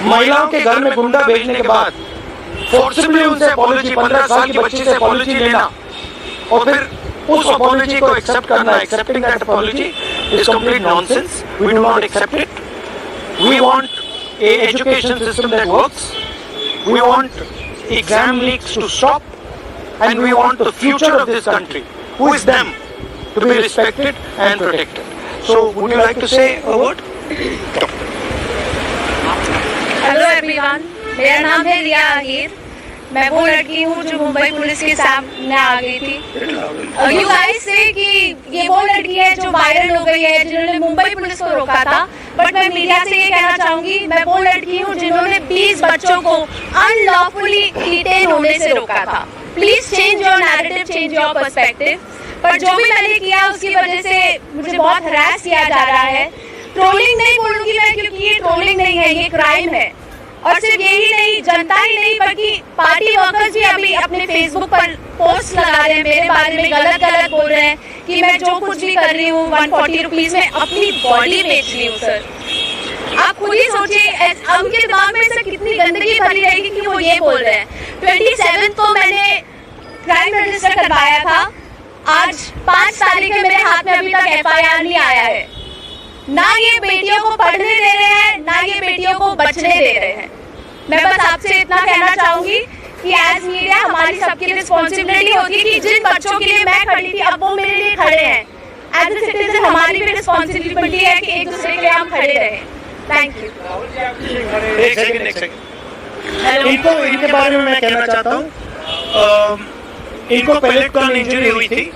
महिलाओं के घर में गुंडा भेजने के बाद फोर्सिबली उनसे अपॉलॉजी, 15 साल की बच्ची से अपॉलॉजी लेना और फिर उस अपॉलॉजी को एक्सेप्ट करना, accepting that apology is complete nonsense. We do not accept it. We want a education system that works. We want exam leaks to stop, and we want the future of this country, who is them, to be respected and protected. So, would you like to say a word? Hello everyone, मेरा नाम है रिया आहिर. मैं वो लड़की हूँ जो Mumbai police के सामने आ गई थी. यू गाइस से कि ये वो लड़की है जो वायरल हो गई है, जिन्होंने मुंबई पुलिस को रोका था. बट मैं मीडिया से ये कहना चाहूंगी, मैं वो लड़की हूँ जिन्होंने 20 बच्चों को अनलॉफुली डिटेन होने से रोका था. Please change your narrative, change your perspective. पर जो भी मैंने किया उसकी वजह से मुझे बहुत हरास किया जा रहा है. ट्रोलिंग नहीं बोलूंगी मैं, क्योंकि ये ट्रोलिंग नहीं है, ये क्राइम है. और सिर्फ यही नहीं, जनता ही नहीं बल्कि पार्टी वर्कर्स भी अभी अपने फेसबुक पर पोस्ट लगा रहे हैं, मेरे बारे में गलत बोल रहे हैं कि मैं जो कुछ भी कर रही हूँ 140 रुपीज में अपनी बॉडी बेच रही हूँ. सर आप खुद ही सोचिए, उनके दिमाग में से कितनी गंदगी भरी रहेगी कि वो ये बोल रहे हैं. 27 को मैंने क्राइम रजिस्टर करवाया था. आज 5 तारीख है, मेरे हाथ में अभी तक FIR नहीं आया है. ना ये बेटियों को पढ़ने दे रहे हैं, ना ये बेटियों को बचने दे रहे हैं. मैं बस आपसे इतना कहना चाहूंगी कि एज मीडिया हमारी सबकी रिस्पॉन्सिबिलिटी होती है कि जिन बच्चों के लिए मैं खड़ी थी अब वो मेरे लिए खड़े हैं. एज ए सिटीजन हमारी भी रिस्पॉन्सिबिलिटी है कि एक दूसरे के लिए हम खड़े रहें. Thank you. एक सेकंड. इनके बारे में मैं कहना चाहता हूँ. इनको पैलेट गन इंजरी हुई थी.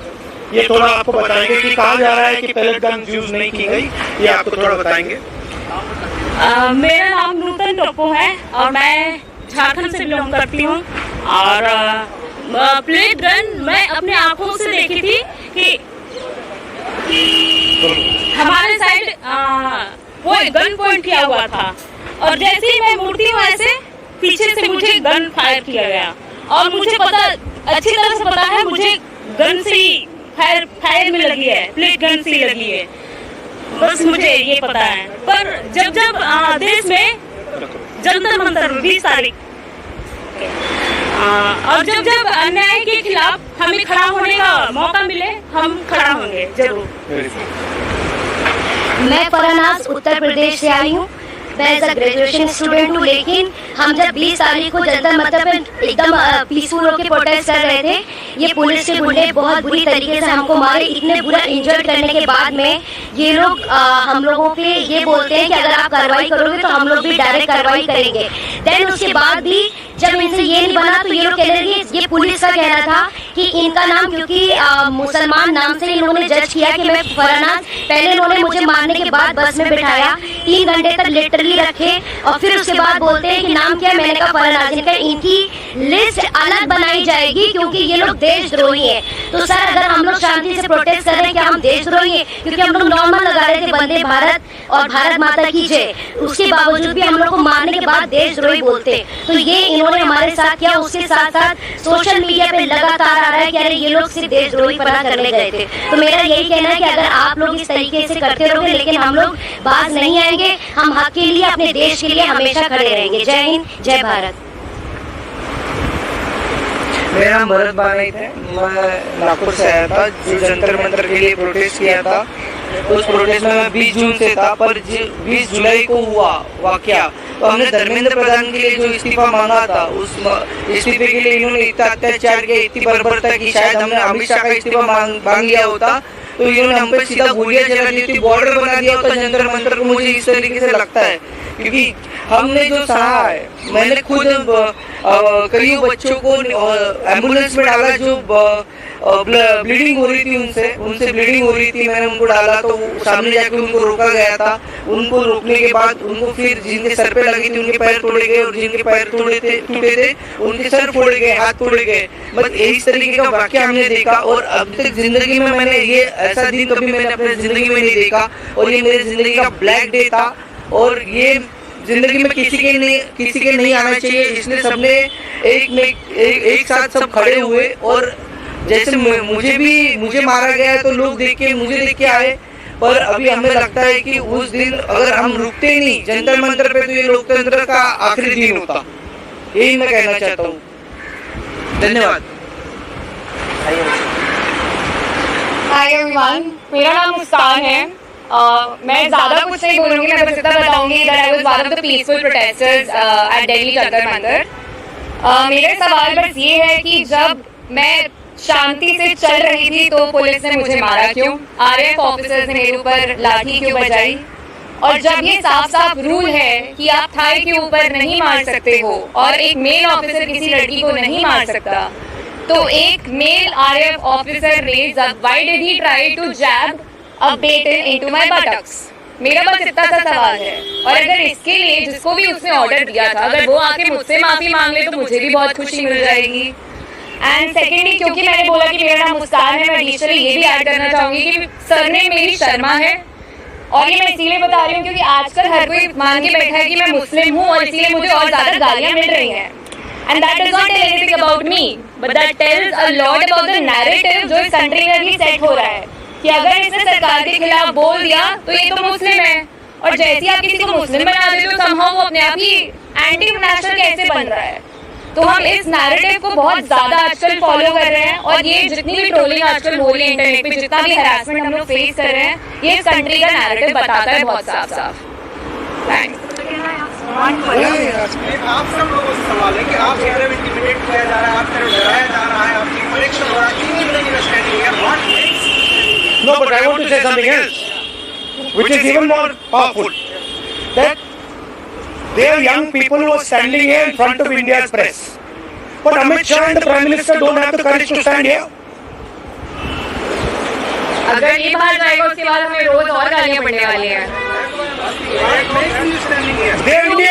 ये थोड़ा आपको बताएंगे कि कहा जा रहा है कि पैलेट गन यूज नहीं की गई, ये आपको थोड़ा बताएंगे. मेरा नाम नूतन टोपो है और मैं झारखंड से बिलोंग करती हूँ. और प्लेट गन मैं अपने आंखों से देखी थी कि हमारे साइड वो गन पॉइंट किया हुआ था और जैसे ही मैं मुड़ती हूँ ऐसे पीछे से मुझे गन फायर किया गया. और मुझे पता, अच्छी तरह से पता है, मुझे गन से ही फायर में लगी है, प्लेट गन से लगी है. बस मुझे ये पता है. पर जब देश में जंतर मंतर 20 तारीख और जब अन्याय के खिलाफ हमें खड़ा होने का मौका मिले, हम खड़ा होंगे जरूर. मैं फरनाज उत्तर प्रदेश से आई हूँ. मैं एज अ ग्रेजुएशन स्टूडेंट हूँ. लेकिन हम जब 20 तारीख को जंतर मंतर पे एकदम पीसफुल होकर प्रोटेस्ट कर रहे थे, ये पुलिस के गुंडे बहुत बुरी तरीके से हमको मारे. इतने बुरा इंजर्ड करने के बाद में ये लोग हम लोगों के ये बोलते हैं कि अगर आप कार्रवाई करोगे तो हम लोग भी डायरेक्ट कार्रवाई करेंगे. देन उसके बाद भी जब इनसे ये नहीं बना तो ये लोग कह रहे थे, ये पुलिस का कहना था कि इनका नाम क्योंकि मुसलमान नाम से इन लोगों ने जज किया कि मैं फरनाज. पहले इन्होंने मुझे मारने के बाद बस में बिठाया, 3 घंटे तक लिटरली रखे और फिर उसके बाद बोलते हैं कि नाम क्या है. मैंने कहा फरनाज. इनकी लिस्ट अलग बनाई जाएगी क्योंकि ये लोग देशद्रोही हैं. तो सर अगर हम लोग शांति से प्रोटेस्ट कर रहे हैं, क्या हम देशद्रोही हैं? क्योंकि हम लोग नॉर्मल लगा रहे थे वंदे भारत और भारत माता की जय, उसके बावजूद भी हम लोग को मारने के बाद देशद्रोही बोलते. तो ये इन्होंने हमारे साथ किया. उसके साथ साथ सोशल मीडिया पे लगातार आ रहा है कि अरे ये लोग सिर्फ देशद्रोही पना करने गए थे. तो मेरा यही कहना है कि अगर आप लोग इस तरीके से करते रहोगे लेकिन हम लोग बाज नहीं आएंगे. हम हक के लिए, अपने देश के लिए हमेशा खड़े रहेंगे. जय हिंद, जय भारत. मेरा नाम भरत बानाई है. मैं नागपुर से आया था जो जंतर मंतर के लिए प्रोटेस्ट किया था. उस प्रोटेस्ट में मैं 20 जून से था, पर 20 जुलाई को हुआ वाकया. तो हमने धर्मेंद्र प्रधान के लिए जो इस्तीफा मांगा था, उस इस्तीफे के लिए इन्होंने इतना अत्याचार किया, इतनी बर्बरता की शायद हमने अमित शाह का इस्तीफा मांग लिया होता तो इन्होंने हम पे सीधा गोलियां चला दी थी, बॉर्डर बना दिया होता जंतर मंतर को. मुझे इस तरीके से लगता है क्योंकि हमने जो सहा है, मैंने खुद कई बच्चों को एम्बुलेंस में डाला जो ब्लीडिंग हो रही थी, उनसे ब्लीडिंग हो रही थी. मैंने उनको डाला तो सामने जाके उनको रोका गया था. उनको रोकने के बाद उनको फिर जिनके सर पे लगी थी उनके पैर तोड़े गए और जिनके पैर टूटे थे उनके सर फोड़े गए, हाथ तोड़े गए. बस इस तरीके का वाकया हमने देखा और अभी तक जिंदगी में मैंने ये ऐसा दिन कभी मैंने अपने जिंदगी में नहीं देखा. और ये मेरी जिंदगी का ब्लैक डे था और ये जिंदगी में किसी के नहीं आना चाहिए. इसलिए सबने एक साथ सब खड़े हुए और जैसे मुझे मारा गया है तो लोग मुझे देख के आए. पर अभी हमें लगता है कि उस दिन अगर हम रुकते नहीं जंतर मंतर पे तो ये लोकतंत्र का आखिरी दिन होता। यही मैं कहना चाहता हूँ। धन्यवाद। हाय एवरीवन, मेरा नाम मुस्कान है। मैं ज़्यादा कुछ नहीं बोलूँगी, मैं बस इतना बताऊँगी that I was one of the peaceful protesters at Delhi Jantar Mantar. मेरा सवाल बस ये है कि जब मैं शांति से चल रही थी तो पुलिस ने मुझे मारा क्यों? आरएएफ ऑफिसर्स ने मेरे ऊपर लाठी क्यों बजाई? और जब ये साफ साफ रूल है कि आप थाई के ऊपर नहीं मार सकते हो और एक मेल ऑफिसर किसी लड़की को नहीं मार सकता, तो एक मेल आरएएफ ऑफिसर ने why did he try to jab a baton into my buttocks? मेरा बस इतना सा सवाल है। और अगर इसके लिए जिसको भी उसने ऑर्डर दिया था अगर वो आके मुझसे माफी मांग ले तो मुझे भी बहुत खुशी मिल जाएगी। एंड सेकेंडली, क्योंकि मैंने बोला कि मेरा नाम मुस्कान है, मैं एडिशनली ये भी ऐड करना चाहूंगी कि सरनेम मेरी शर्मा है। और ये मैं इसीलिए बता रही हूँ क्योंकि आजकल हर कोई मान के बैठा है कि मैं मुस्लिम हूँ और इसीलिए मुझे और ज्यादा गालियां मिल रही हैं। And that does not tell anything about me, but that tells a lot about the narrative जो इस कंट्री में अभी सेट हो रहा है कि अगर इसने सरकार के खिलाफ बोल दिया तो ये तो मुस्लिम है, और जैसे ही आप किसी को मुस्लिम बना देते हो समहाउ वो अपने आप ही एंटी नेशनल कैसे बन रहा है। तो हम इस नैरेटिव को बहुत ज्यादा आजकल फॉलो कर रहे हैं और ये जितनी भी ट्रोलिंग आजकल हो रही है इंटरनेट पे, जितना भी हैरेसमेंट हम लोग फेस कर रहे हैं, ये इस कंट्री का नैरेटिव बताता है बहुत साफ साफ। थैंक्स। आप सब लोगों से सवाल है कि आप कह रहे हो इंटिमिडेट किया जा रहा है, आप कह रहे हो डराया जा रहा है, आपकी परीक्षा हो रहा है, क्यों नहीं अंडरस्टैंडिंग है what makes? No, but I want to say something else, which is even more powerful. That there are young people who are standing here in front of India's press, but Amit Shah and the Prime Minister don't have the courage to stand here. अगर ये बाहर जाएगा उसके बाद हमें रोज और गालियां पड़ने वाली हैं।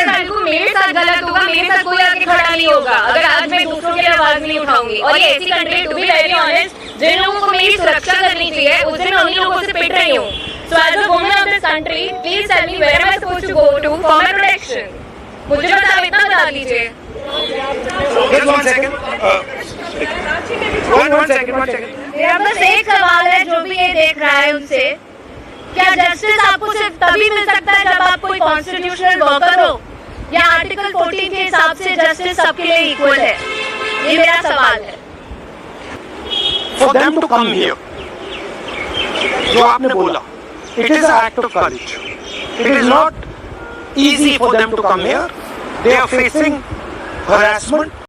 कल को मेरे साथ गलत होगा, मेरे साथ कोई आके खड़ा नहीं होगा अगर आज मैं दूसरों के लिए आवाज नहीं उठाऊंगी। और ये ऐसी country, to be very honest, जिन लोगों को मेरी सुरक्षा करनी चाहिए उस दिन मैं उन्हीं लोगों से पिट रही हूँ। So as a woman of this country, please tell me where am I supposed to go to for my protection? मुझे बस आप इतना बता दीजिए। मेरा बस एक सवाल है जो भी ये देख रहा है उनसे, क्या जस्टिस आपको सिर्फ तभी मिल सकता है जब आप कोई कॉन्स्टिट्यूशनल वर्कर हो, या आर्टिकल 14 के हिसाब से जस्टिस सबके लिए इक्वल है? ये मेरा सवाल है। For them to come here, जो आपने बोला, it is an act of courage. It is not easy for them to come here. They are facing harassment.